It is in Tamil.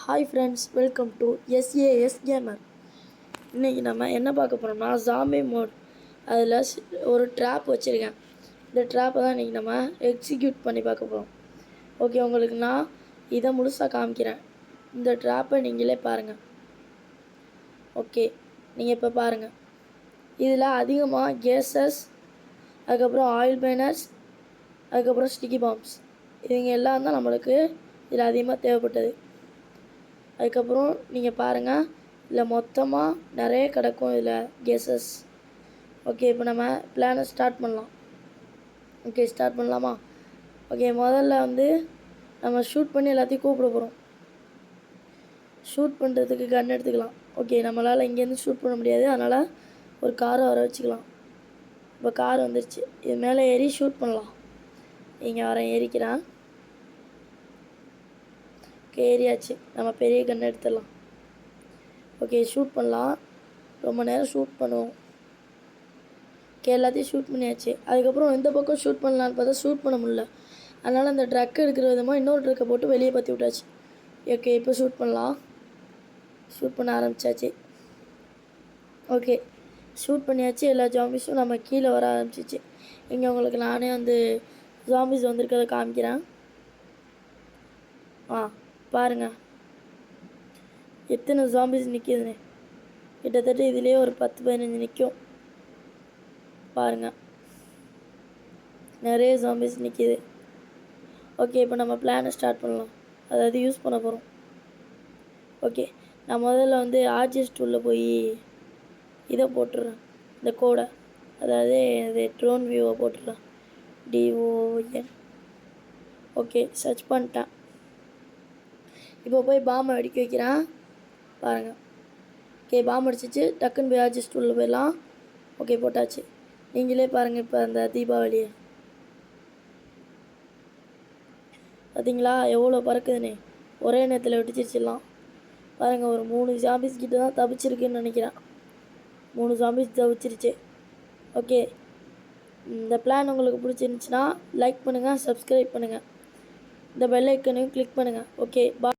Hi friends, welcome to SAS gamer. இன்றைக்கி நம்ம என்ன பார்க்க போகிறோம்னா ஜாம்பி மோட். அதில் ஒரு ட்ராப் வச்சுருக்கேன். இந்த ட்ராப்பை தான் இன்றைக்கி நம்ம எக்ஸிக்யூட் பண்ணி பார்க்க போகிறோம். ஓகே, உங்களுக்கு நான் இதை முழுசாக காமிக்கிறேன். இந்த ட்ராப்பை நீங்களே பாருங்கள். ஓகே, நீங்கள் இப்போ பாருங்கள். இதில் அதிகமாக கேஸஸ், அதுக்கப்புறம் ஆயில் பேனர்ஸ், அதுக்கப்புறம் ஸ்டிக்கி பாம்ஸ், இதுங்க எல்லாம் தான் நம்மளுக்கு இதில் அதிகமாக தேவைப்பட்டது. அதுக்கப்புறம் நீங்கள் பாருங்கள், இதில் மொத்தமாக நிறைய கிடக்கும் இதில் கேஸஸ். ஓகே, இப்போ நம்ம பிளானை ஸ்டார்ட் பண்ணலாம். ஓகே, ஸ்டார்ட் பண்ணலாமா? ஓகே, முதல்ல நம்ம ஷூட் பண்ணி எல்லாத்தையும் கூப்பிட போகிறோம். ஷூட் பண்ணுறதுக்கு கன் எடுத்துக்கலாம். ஓகே, நம்மளால் இங்கேருந்து ஷூட் பண்ண முடியாது, அதனால் ஒரு காரை வர வச்சுக்கலாம். இப்போ கார் வந்துருச்சு, இது மேலே ஏறி ஷூட் பண்ணலாம். இங்கே வரேன், ஏறிக்கிறேன். ஓகே, ஏறியாச்சு. நம்ம பெரிய கன் எடுத்துடலாம். ஓகே, ஷூட் பண்ணலாம். ரொம்ப நேரம் ஷூட் பண்ணுவோம். ஓகே, எல்லாத்தையும் ஷூட் பண்ணியாச்சு. அதுக்கப்புறம் எந்த பக்கம் ஷூட் பண்ணலான்னு பார்த்தா ஷூட் பண்ண முடியல. அதனால் அந்த ட்ரக் எடுக்கிற விதமாக இன்னொரு ட்ரக்கை போட்டு வெளியே பற்றி விட்டாச்சு. ஓகே, இப்போ ஷூட் பண்ணலாம். ஷூட் பண்ண ஆரம்பித்தாச்சு. ஓகே, ஷூட் பண்ணியாச்சு. எல்லா ஜாம்பிஸும் நம்ம கீழே வர ஆரம்பிச்சிச்சு. இங்கே உங்களுக்கு நானே ஜாம்பிஸ் வந்திருக்கிறத காமிக்கிறேன். பாருங்கள் எத்தனை ஜாம்பிஸ் நிற்கிதுன்னு. கிட்டத்தட்ட இதுலேயே ஒரு 10-15 நிற்கும். பாருங்கள், நிறைய ஜாம்பிஸ் நிற்கிது. ஓகே, இப்போ நம்ம பிளானை ஸ்டார்ட் பண்ணலாம். அதாவது யூஸ் பண்ண போகிறோம். ஓகே, நான் முதல்ல ஆர்ஜிஎஸ் டூலில் போய் இதை போட்டுடுறேன், இந்த கோடை. அதாவது இது ட்ரோன் வியூவை போட்டுடுறேன், DON. ஓகே, சர்ச் பண்ணிட்டேன். இப்போ போய் பாம்பை வெடிக்க வைக்கிறேன். பாருங்கள். ஓகே, பாம்பு அடிச்சிச்சு. டக்குன்னு போய் ஆர்ஜிஎஸ் டூலில் போயிடலாம். ஓகே, போட்டாச்சு. நீங்களே பாருங்கள். இப்போ அந்த தீபாவளியை பார்த்தீங்களா எவ்வளோ பறக்குதுன்னு. ஒரே நேரத்தில் வெடிச்சிருச்சிடலாம். பாருங்கள், ஒரு 3 ஜாம்பிஸ் கிட்ட தான் தப்பிச்சிருக்குன்னு நினைக்கிறேன். 3 ஜாம்பிஸ் தப்பிச்சிருச்சு. ஓகே, இந்த பிளான் உங்களுக்கு பிடிச்சிருந்துச்சுன்னா லைக் பண்ணுங்கள், சப்ஸ்கிரைப் பண்ணுங்கள், இந்த பெல் ஐக்கனையும் கிளிக் பண்ணுங்கள். ஓகே, பாய்.